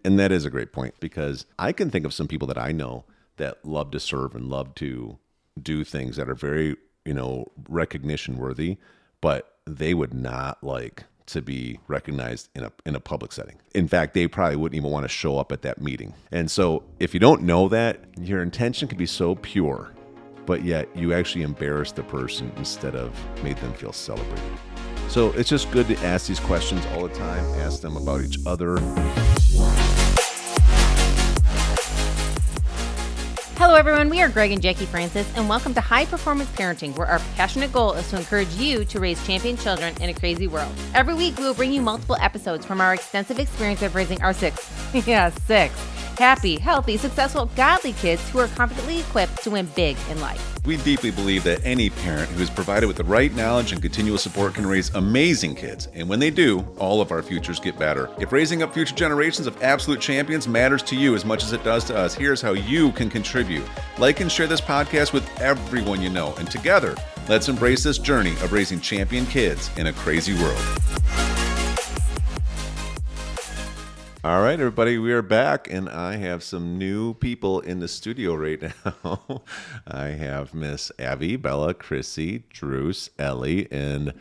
And that is a great point, because I can think of some people that I know that love to serve and love to do things that are very, recognition worthy, but they would not like to be recognized in a public setting. In fact, they probably wouldn't even want to show up at that meeting. And so if you don't know that, your intention can be so pure, but yet you actually embarrass the person instead of made them feel celebrated. So it's just good to ask these questions all the time, ask them about each other. Hello everyone, we are Greg and Jacquie Francis, and welcome to High Performance Parenting, where our passionate goal is to encourage you to raise champion children in a crazy world. Every week we will bring you multiple episodes from our extensive experience of raising our six happy, healthy, successful, godly kids who are confidently equipped to win big in life. We deeply believe that any parent who is provided with the right knowledge and continual support can raise amazing kids. And when they do, all of our futures get better. If raising up future generations of absolute champions matters to you as much as it does to us, here's how you can contribute. Like and share this podcast with everyone you know. And together, let's embrace this journey of raising champion kids in a crazy world. All right, everybody, we are back, and I have some new people in the studio right now. I have Miss Abbie, Bella, Crissy, Druce, Elli, and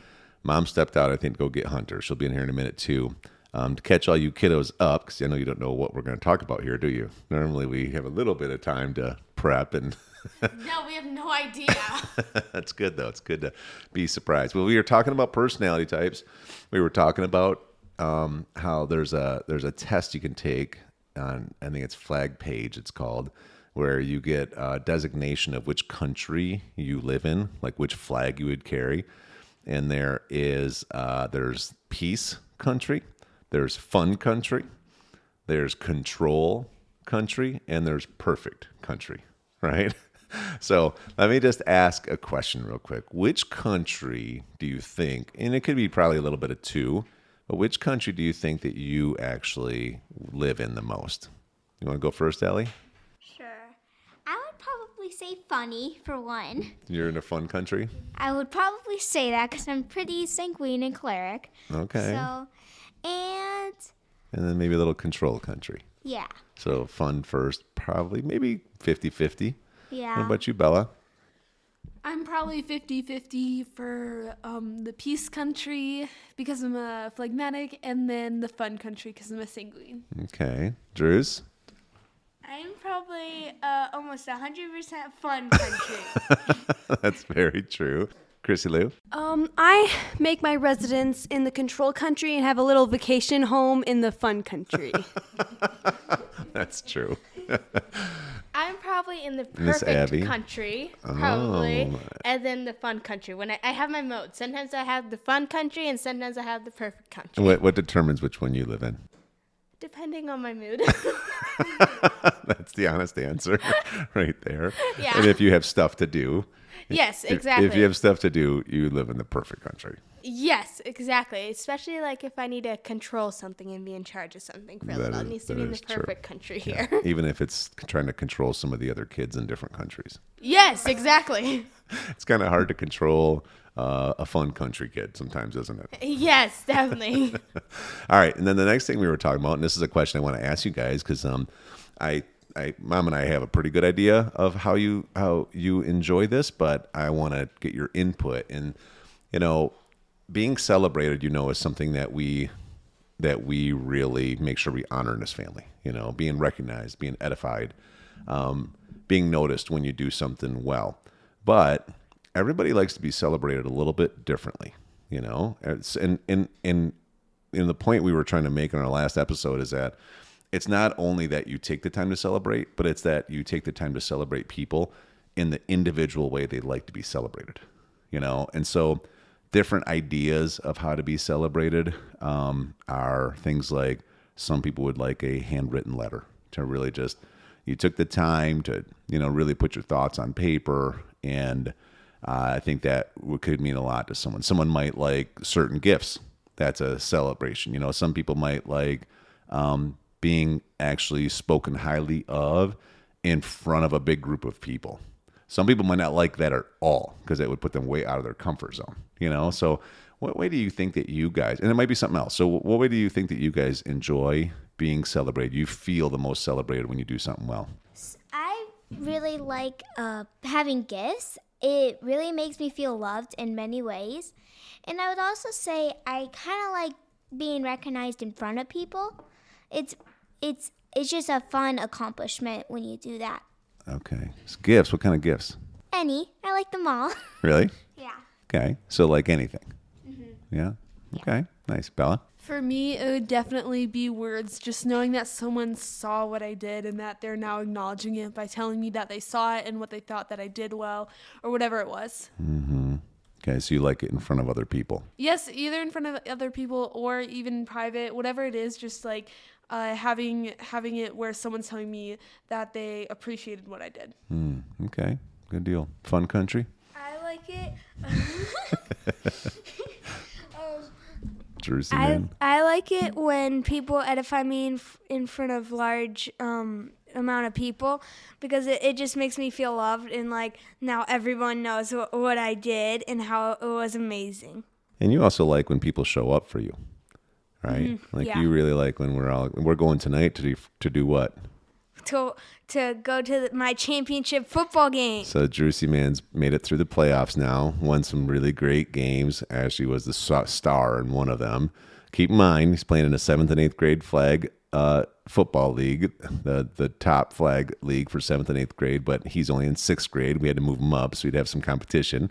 Mom stepped out, I think, to go get Hunter. She'll be in here in a minute, too. To catch all you kiddos up, because I know you don't know what we're going to talk about here, do you? Normally, we have a little bit of time to prep and... No, we have no idea. That's good, though. It's good to be surprised. Well, we were talking about personality types. We were talking about how there's a test you can take on, I think it's Flag Page, it's called, where you get a designation of which country you live in, like which flag you would carry. And there's peace country, there's fun country, there's control country, and there's perfect country, right? So let me just ask a question real quick. Which country do you think, and it could be probably a little bit of two, but which country do you think that you actually live in the most? You want to go first, Elli? Sure. I would probably say funny, for one. You're in a fun country? I would probably say that because I'm pretty sanguine and choleric. Okay. And then maybe a little control country. Yeah. So fun first, probably maybe 50-50. Yeah. What about you, Bella? I'm probably 50-50 for the peace country because I'm a phlegmatic, and then the fun country because I'm a sanguine. Okay. Druce? I'm probably almost 100% fun country. That's very true. Crissy Lou? I make my residence in the control country and have a little vacation home in the fun country. That's true. I'm probably in the Miss Abbie? perfect country, probably, Oh. and then the fun country. When I have my mode, sometimes I have the fun country, and sometimes I have the perfect country, What determines which one you live in? depending on my mood. That's the honest answer right there. Yeah. And if you have stuff to do. Yes, if- exactly. If you have stuff to do, you live in the perfect country. Yes, exactly. Especially like if I need to control something and be in charge of something for a little. It needs to be in the perfect country here. Even if it's trying to control some of the other kids in different countries. Yes, exactly. It's kind of hard to control a fun country kid sometimes, isn't it? Yes, definitely. All right. And then the next thing we were talking about, and this is a question I want to ask you guys, because Mom and I have a pretty good idea of how you enjoy this, but I want to get your input. And, being celebrated, is something that we really make sure we honor in this family. Being recognized, being edified, being noticed when you do something well. But everybody likes to be celebrated a little bit differently. And the point we were trying to make in our last episode is that it's not only that you take the time to celebrate, but it's that you take the time to celebrate people in the individual way they'd like to be celebrated. And so different ideas of how to be celebrated are things like some people would like a handwritten letter to really just, you took the time to, really put your thoughts on paper. And I think that could mean a lot to someone. Someone might like certain gifts. That's a celebration. Some people might like being actually spoken highly of in front of a big group of people. Some people might not like that at all because it would put them way out of their comfort zone, So what way do you think that you guys, and it might be something else. So what way do you think that you guys enjoy being celebrated? You feel the most celebrated when you do something well. I really like having gifts. It really makes me feel loved in many ways. And I would also say I kind of like being recognized in front of people. It's just a fun accomplishment when you do that. Okay. So gifts. What kind of gifts? I like them all. Really? Yeah. Okay. So like anything. Yeah. Okay. Nice. Bella? For me, it would definitely be words. Just knowing that someone saw what I did and that they're now acknowledging it by telling me that they saw it and what they thought that I did well or whatever it was. Mm-hmm. Okay. So you like it in front of other people. Yes, either in front of other people or even in private, whatever it is, just like having it where someone's telling me that they appreciated what I did. Okay. Good deal. Fun country? I like it. Druce, man. I like it when people edify me in front of large amount of people because it just makes me feel loved and like now everyone knows what I did and how it was amazing. And you also like when people show up for you, right? Like yeah. you really like when we're going tonight to do what? To go to my championship football game. So Druce man's made it through the playoffs now, won some really great games. Ashley was the star in one of them. Keep in mind, he's playing in a 7th and 8th grade flag football league, the top flag league for 7th and 8th grade, but he's only in 6th grade. We had to move him up so he'd have some competition.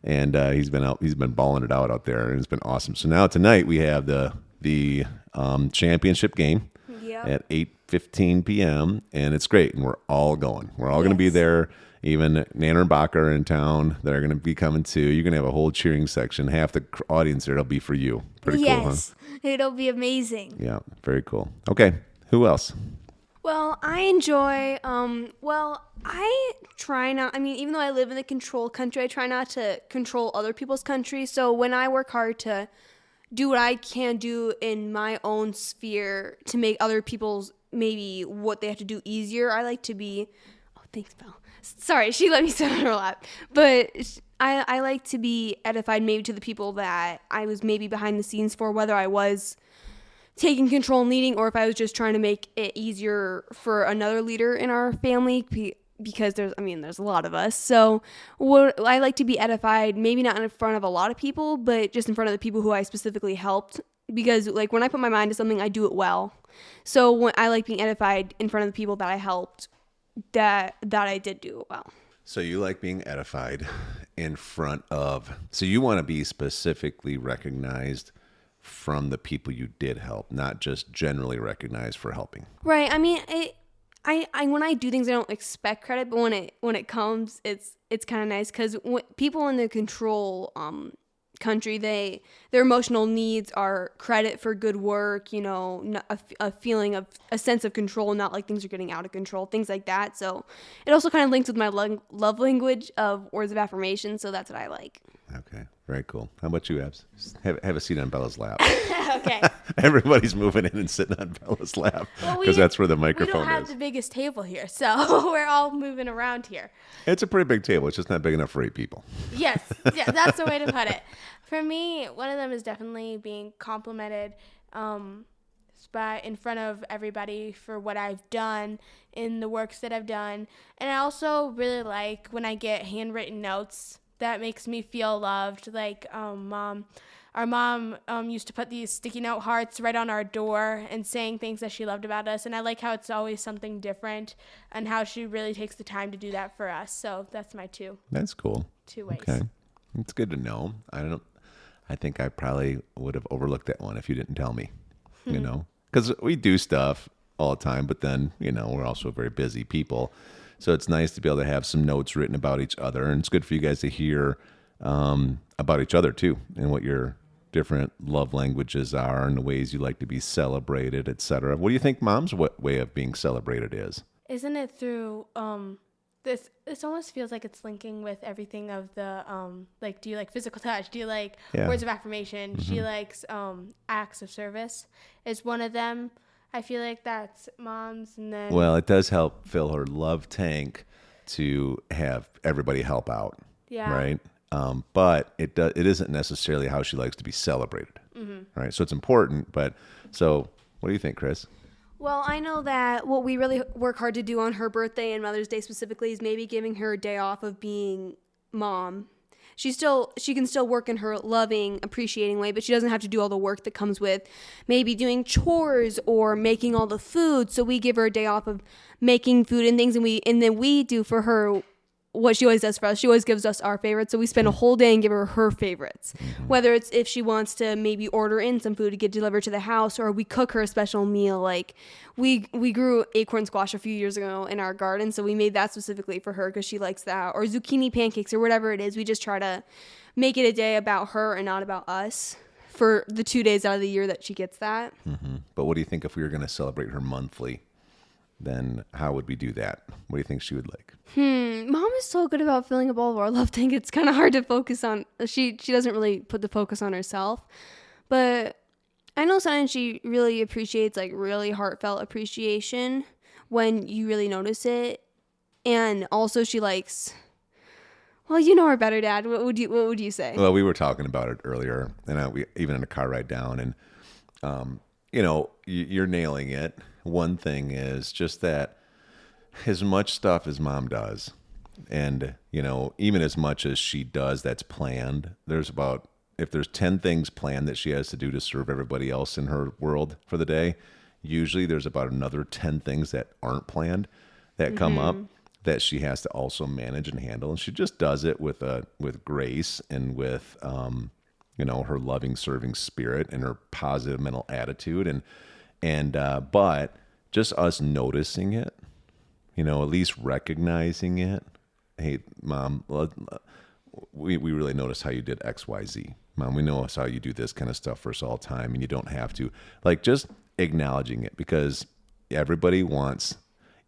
And he's been balling it out there, and it's been awesome. So now tonight we have the championship game at 8:15 p.m. and it's great, and we're all going. We're all going to be there. Even Nana and Bach are in town that are going to be coming too. You're going to have a whole cheering section. Half the audience there will be for you. Pretty cool, huh? Yes, it'll be amazing. Yeah, very cool. Okay, who else? Well, I enjoy, I try not, even though I live in the control country, I try not to control other people's country. So when I work hard to do what I can do in my own sphere to make other people's maybe what they have to do easier, I like to be, thanks, Belle. Sorry, she let me sit on her lap. But I like to be edified maybe to the people that I was maybe behind the scenes for, whether I was taking control and leading or if I was just trying to make it easier for another leader in our family because there's a lot of us. So I like to be edified, maybe not in front of a lot of people, but just in front of the people who I specifically helped. Because like when I put my mind to something, I do it well. So when I like being edified in front of the people that I helped, that I did do it well. So you like being edified in front of, so you want to be specifically recognized from the people you did help, not just generally recognized for helping. Right. I when I do things, I don't expect credit, but when it comes, it's kind of nice because people in the control country, their emotional needs are credit for good work, a feeling of a sense of control, not like things are getting out of control, things like that. So it also kind of links with my love language of words of affirmation. So that's what I like. Okay. Very cool. How about you, Abs? Have a seat on Bella's lap. Okay. Everybody's moving in and sitting on Bella's lap because that's where the microphone We don't have is. the biggest table here, so we're all moving around here. It's a pretty big table. It's just not big enough for 8 people. Yes, yeah, that's the way to put it. For me, one of them is definitely being complimented in front of everybody for what I've done in the works that I've done. And I also really like when I get handwritten notes. That makes me feel loved. Like our mom used to put these sticky note hearts right on our door and saying things that she loved about us. And I like how it's always something different and how she really takes the time to do that for us. So that's my two That's cool. ways. Okay. It's good to know. I think I probably would have overlooked that one if you didn't tell me, because we do stuff all the time, but then, we're also very busy people. So it's nice to be able to have some notes written about each other. And it's good for you guys to hear about each other, too, and what your different love languages are and the ways you like to be celebrated, etc. What do you think Mom's way of being celebrated is? Isn't it through this? It almost feels like it's linking with everything of the like. Do you like physical touch? Do you like words of affirmation? Mm-hmm. She likes acts of service. Is one of them. I feel like that's Mom's, and then it does help fill her love tank to have everybody help out. Yeah. Right. But it isn't necessarily how she likes to be celebrated. Mm-hmm. Right. So it's important. But so what do you think, Chris? Well, I know that what we really work hard to do on her birthday and Mother's Day specifically is maybe giving her a day off of being mom. She can still work in her loving, appreciating way, but she doesn't have to do all the work that comes with maybe doing chores or making all the food. So we give her a day off of making food and things, and then we do for her what she always does for us. She always gives us our favorites. So we spend a whole day and give her favorites. Whether it's if she wants to maybe order in some food to get delivered to the house, or we cook her a special meal. Like we grew acorn squash a few years ago in our garden. So we made that specifically for her because she likes that, or zucchini pancakes or whatever it is. We just try to make it a day about her and not about us for the 2 days out of the year that she gets that. But what do you think if we were going to celebrate her monthly? Then how would we do that? What do you think she would like? Mom is so good about filling up all of our love tank. It's kind of hard to focus on. She doesn't really put the focus on herself. But I know sometimes she really appreciates like really heartfelt appreciation when you really notice it. And also she likes, well, you know her better, Dad. What would you say? Well, we were talking about it earlier, and we even in a car ride down, and you're nailing it. One thing is just that as much stuff as Mom does, and even as much as she does that's planned, if there's 10 things planned that she has to do to serve everybody else in her world for the day, usually there's about another 10 things that aren't planned that come up that she has to also manage and handle, and she just does it with grace and with her loving serving spirit and her positive mental attitude, but just us noticing it, at least recognizing it. Hey, Mom, we really notice how you did X, Y, Z. Mom, we know how you do this kind of stuff for us all the time, and you don't have to. Like, just acknowledging it, because everybody wants,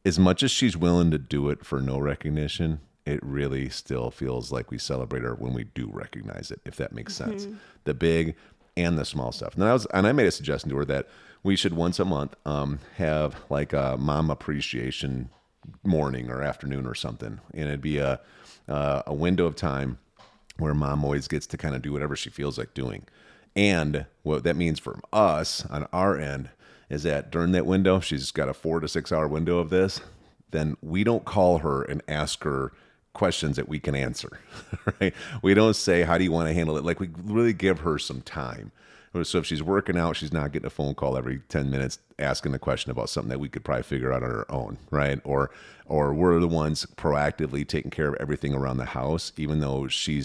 as much as she's willing to do it for no recognition, it really still feels like we celebrate her when we do recognize it, if that makes sense. The big and the small stuff. And I made a suggestion to her that we should once a month have like a mom appreciation morning or afternoon or something, and it'd be a window of time where Mom always gets to kind of do whatever she feels like doing. And what that means for us on our end is that during that window, she's got a 4 to 6 hour window of this, then we don't call her and ask her questions that we can answer, right? We don't say, how do you want to handle it? Like, we really give her some time. So if she's working out, she's not getting a phone call every 10 minutes asking a question about something that we could probably figure out on our own, right? Or we're the ones proactively taking care of everything around the house, even though she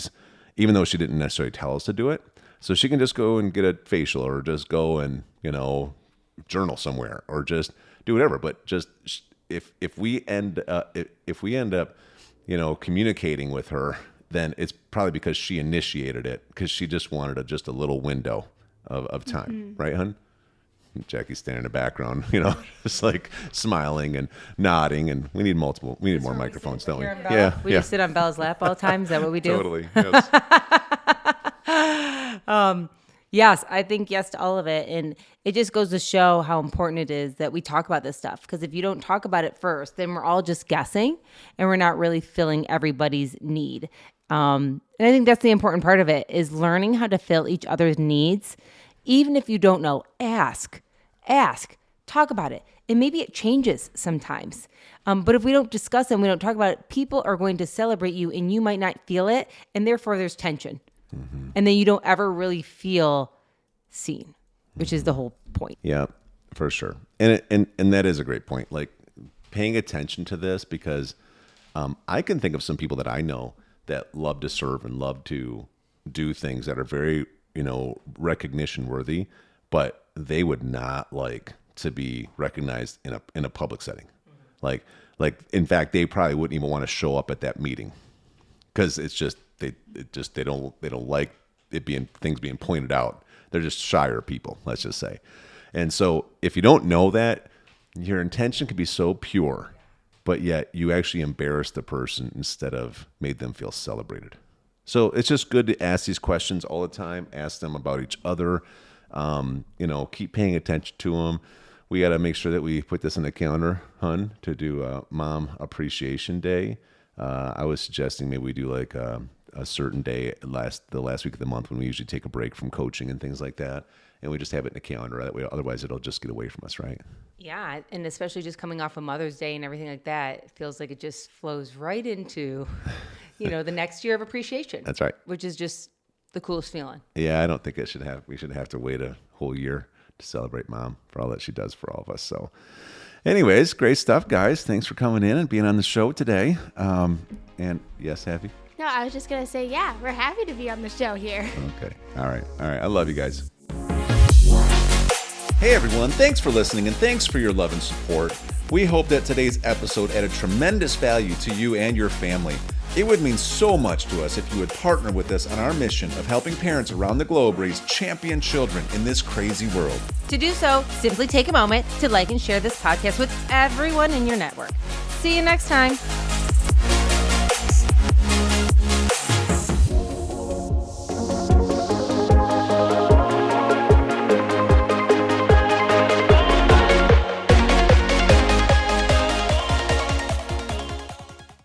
didn't necessarily tell us to do it. So she can just go and get a facial, or just go and, journal somewhere, or just do whatever. But just if we end up, communicating with her, then it's probably because she initiated it, because she just wanted just a little window of time, right, hon? Jackie's standing in the background, just like smiling and nodding, and we need more microphones, don't we? Yeah. We just sit on Bella's lap all the time. Is that what we do? Totally. Yes. Yes, I think yes to all of it. And it just goes to show how important it is that we talk about this stuff. Because if you don't talk about it first, then we're all just guessing and we're not really filling everybody's need. And I think that's the important part of it, is learning how to fill each other's needs. Even if you don't know, ask, talk about it. And maybe it changes sometimes. But if we don't discuss it and we don't talk about it, people are going to celebrate you and you might not feel it. And therefore there's tension. And then you don't ever really feel seen, which is the whole point. Yeah, for sure. And that is a great point. Like, paying attention to this, because I can think of some people that I know that love to serve and love to do things that are very, recognition worthy, but they would not like to be recognized in a public setting. Like in fact, they probably wouldn't even want to show up at that meeting, because it's just they don't like it things being pointed out. They're just shyer people, let's just say. And so if you don't know that, your intention could be so pure, but yet you actually embarrass the person instead of made them feel celebrated. So it's just good to ask these questions all the time. Ask them about each other. Keep paying attention to them. We got to make sure that we put this on the calendar, hun, to do a Mom Appreciation Day. I was suggesting maybe we do like a certain day the last week of the month, when we usually take a break from coaching and things like that, and we just have it in the calendar. That way, otherwise it'll just get away from us, right? Yeah, and especially just coming off of Mother's Day and everything like that, it feels like it just flows right into, the next year of appreciation. That's right. Which is just the coolest feeling. Yeah, I don't think we should have to wait a whole year to celebrate Mom for all that she does for all of us. So anyways, great stuff, guys. Thanks for coming in and being on the show today. And yes, Abbie? No, I was just going to say, yeah, we're happy to be on the show here. Okay. All right. I love you guys. Hey everyone, thanks for listening and thanks for your love and support. We hope that today's episode added tremendous value to you and your family. It would mean so much to us if you would partner with us on our mission of helping parents around the globe raise champion children in this crazy world. To do so, simply take a moment to like and share this podcast with everyone in your network. See you next time.